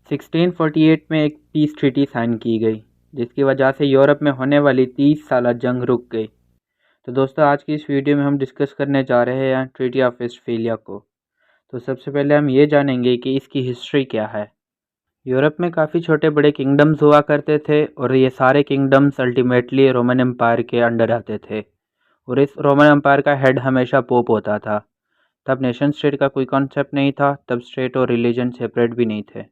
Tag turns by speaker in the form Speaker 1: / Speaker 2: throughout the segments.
Speaker 1: 1648 में एक peace treaty sign की गई, जिसकी वजह से यूरोप में होने वाली 30 साल जंग रुक गई। तो दोस्तों, आज की इस वीडियो में हम डिस्कस करने जा रहे हैं ट्रीटी ऑफ वेस्टफेलिया को। तो सबसे पहले हम ये जानेंगे कि इसकी हिस्ट्री क्या है। यूरोप में काफ़ी छोटे बड़े किंगडम्स हुआ करते थे और ये सारे किंगडम्स अल्टीमेटली रोमन एम्पायर के अंडर आते थे और इस रोमन एम्पायर का हेड हमेशा पोप होता था। तब नेशन स्टेट का कोई कॉन्सेप्ट नहीं था, तब स्टेट और रिलीजन सेपरेट भी नहीं थे।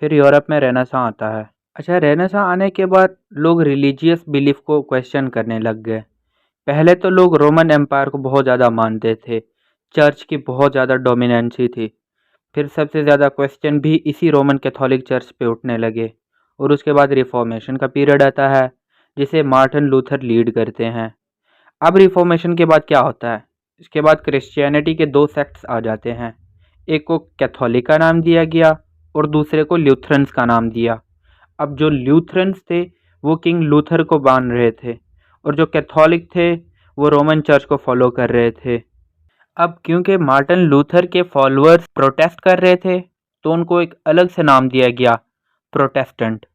Speaker 1: फिर यूरोप में रेनेसां आता है। रेनेसां आने के बाद लोग रिलीजियस बिलीफ को क्वेश्चन करने लग गए। पहले तो लोग रोमन एम्पायर को बहुत ज़्यादा मानते थे, चर्च की बहुत ज़्यादा डोमिनेंसी थी। फिर सबसे ज़्यादा क्वेश्चन भी इसी रोमन कैथोलिक चर्च पे उठने लगे और उसके बाद रिफॉर्मेशन का पीरियड आता है, जिसे मार्टिन लूथर लीड करते हैं। अब रिफॉर्मेशन के बाद क्या होता है? इसके बाद क्रिश्चियनिटी के दो सेक्ट्स आ जाते हैं। एक को कैथोलिक का नाम दिया गया और दूसरे को ल्यूथरन्स का नाम दिया। अब जो ल्यूथरन्स थे वो किंग लूथर को मान रहे थे और जो कैथोलिक थे वो रोमन चर्च को फॉलो कर रहे थे। अब क्योंकि मार्टिन लूथर के फॉलोअर्स प्रोटेस्ट कर रहे थे तो उनको एक अलग से नाम दिया गया, प्रोटेस्टेंट।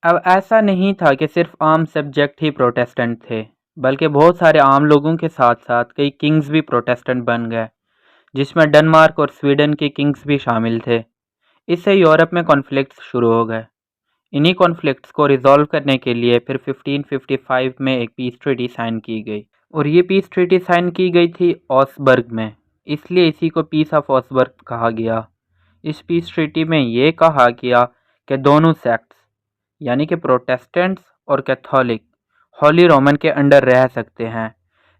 Speaker 1: अब ऐसा नहीं था कि सिर्फ आम सब्जेक्ट ही प्रोटेस्टेंट थे, बल्कि बहुत सारे आम लोगों के साथ साथ कई किंग्स भी प्रोटेस्टेंट बन गए, जिसमें डेनमार्क और स्वीडन के किंग्स भी शामिल थे। इससे यूरोप में कॉन्फ्लिक्ट्स शुरू हो गए। इन्हीं कॉन्फ्लिक्ट्स को रिजॉल्व करने के लिए फिर 1555 में एक पीस ट्रीटी साइन की गई और ये पीस ट्रीटी साइन की गई थी ऑसबर्ग में, इसलिए इसी को पीस ऑफ ऑसबर्ग कहा गया। इस पीस ट्रीटी में ये कहा गया कि दोनों सेक्ट्स यानी कि प्रोटेस्टेंट्स और कैथोलिक होली रोमन के अंडर रह सकते हैं।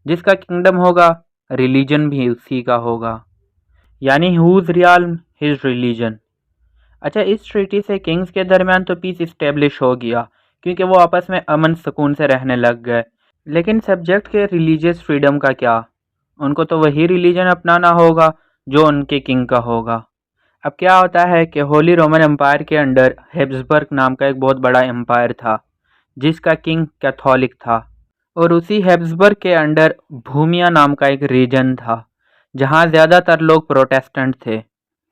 Speaker 1: जिसका किंगडम होगा रिलीजन भी उसी का होगा, यानी हुज रियल्म हिज रिलीजन। इस ट्रीटी से किंग्स के दरमियान तो पीस इस्टेब्लिश हो गया क्योंकि वो आपस में अमन सुकून से रहने लग गए। लेकिन सब्जेक्ट के रिलीजियस फ्रीडम का क्या? उनको तो वही रिलीजन अपनाना होगा जो उनके किंग का होगा। अब क्या होता है कि होली रोमन एम्पायर के अंडर हेब्सबर्ग नाम का एक बहुत बड़ा एम्पायर था, जिसका किंग कैथोलिक था, और उसी हेब्सबर्ग के अंडर भूमिया नाम का एक रीजन था जहां ज़्यादातर लोग प्रोटेस्टेंट थे।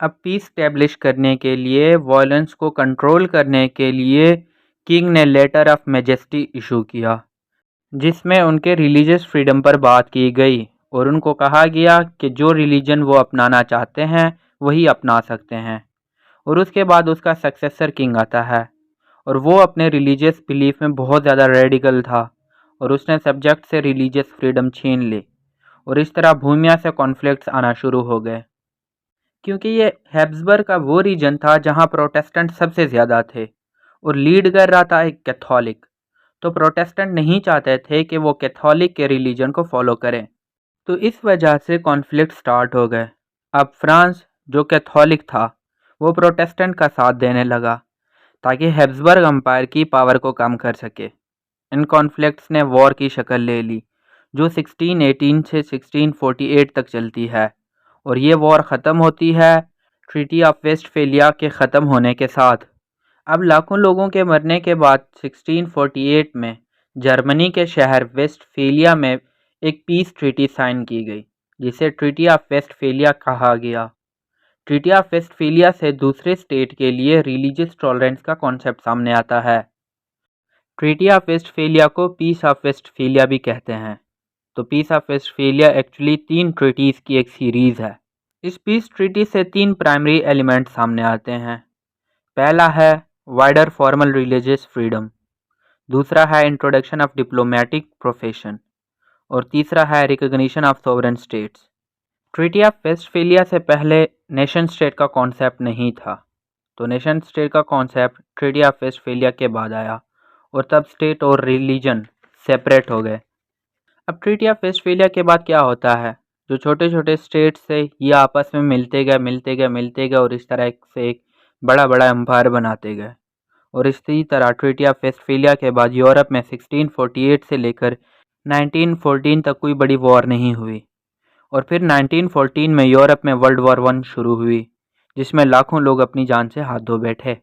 Speaker 1: अब पीस स्टैब्लिश करने के लिए, वायलेंस को कंट्रोल करने के लिए किंग ने लेटर ऑफ मैजेस्टी इशू किया, जिसमें उनके रिलीजियस फ्रीडम पर बात की गई और उनको कहा गया कि जो रिलीजन वो अपनाना चाहते हैं वही अपना सकते हैं। और उसके बाद उसका सक्सेसर किंग आता है और वो अपने रिलीजियस बिलीफ में बहुत ज़्यादा रेडिकल था और उसने सब्जेक्ट से रिलीजियस फ्रीडम छीन ली और इस तरह भूमिया से कॉन्फ्लिक्ट्स आना शुरू हो गए। क्योंकि ये हैब्सबर्ग का वो रीजन था जहाँ प्रोटेस्टेंट सबसे ज़्यादा थे और लीड कर रहा था एक कैथोलिक, तो प्रोटेस्टेंट नहीं चाहते थे कि वो कैथोलिक के रिलीजन को फॉलो करें, तो इस वजह से कॉन्फ्लिक्ट स्टार्ट हो गए। अब फ्रांस जो कैथोलिक था वो प्रोटेस्टेंट का साथ देने लगा ताकि हैब्सबर्ग एम्पायर की पावर को कम कर सके। इन कॉन्फ्लिक्ट्स ने वॉर की शक्ल ले ली जो 1618 से 1648 तक चलती है और ये वॉर ख़त्म होती है ट्रीटी ऑफ वेस्टफेलिया के ख़त्म होने के साथ। अब लाखों लोगों के मरने के बाद 1648 में जर्मनी के शहर वेस्टफेलिया में एक पीस ट्रीटी साइन की गई, जिसे ट्रीटी ऑफ वेस्टफेलिया कहा गया। ट्रीटी ऑफ वेस्टफेलिया से दूसरे स्टेट के लिए रिलीजियस टॉलरेंस का कॉन्सेप्ट सामने आता है। ट्रीटी ऑफ वेस्टफेलिया को पीस ऑफ वेस्टफेलिया भी कहते हैं। तो peace of Westphalia actually 3 treaties की एक सीरीज़ है। इस पीस ट्रीटी से 3 प्राइमरी एलिमेंट सामने आते हैं। पहला है वाइडर फॉर्मल रिलीजियस फ्रीडम, दूसरा है इंट्रोडक्शन ऑफ डिप्लोमेटिक प्रोफेशन और तीसरा है recognition of sovereign states. Treaty of Westphalia से पहले नेशन स्टेट का कॉन्सेप्ट नहीं था, तो नेशन स्टेट का कॉन्सेप्ट ट्रीटी ऑफ वेस्टफेलिया के बाद आया और तब स्टेट और रिलीजन सेपरेट हो गए। अब ट्रीटी ऑफ वेस्टफेलिया के बाद क्या होता है, जो छोटे छोटे स्टेट्स थे ये आपस में मिलते गए और इस तरह से एक बड़ा बड़ा एम्पायर बनाते गए। और इसी तरह ट्रीटी ऑफ वेस्टफेलिया के बाद यूरोप में 1648 से लेकर 1914 तक कोई बड़ी वॉर नहीं हुई और फिर 1914 में यूरोप में वर्ल्ड वॉर 1 शुरू हुई, जिसमें लाखों लोग अपनी जान से हाथ धो बैठे।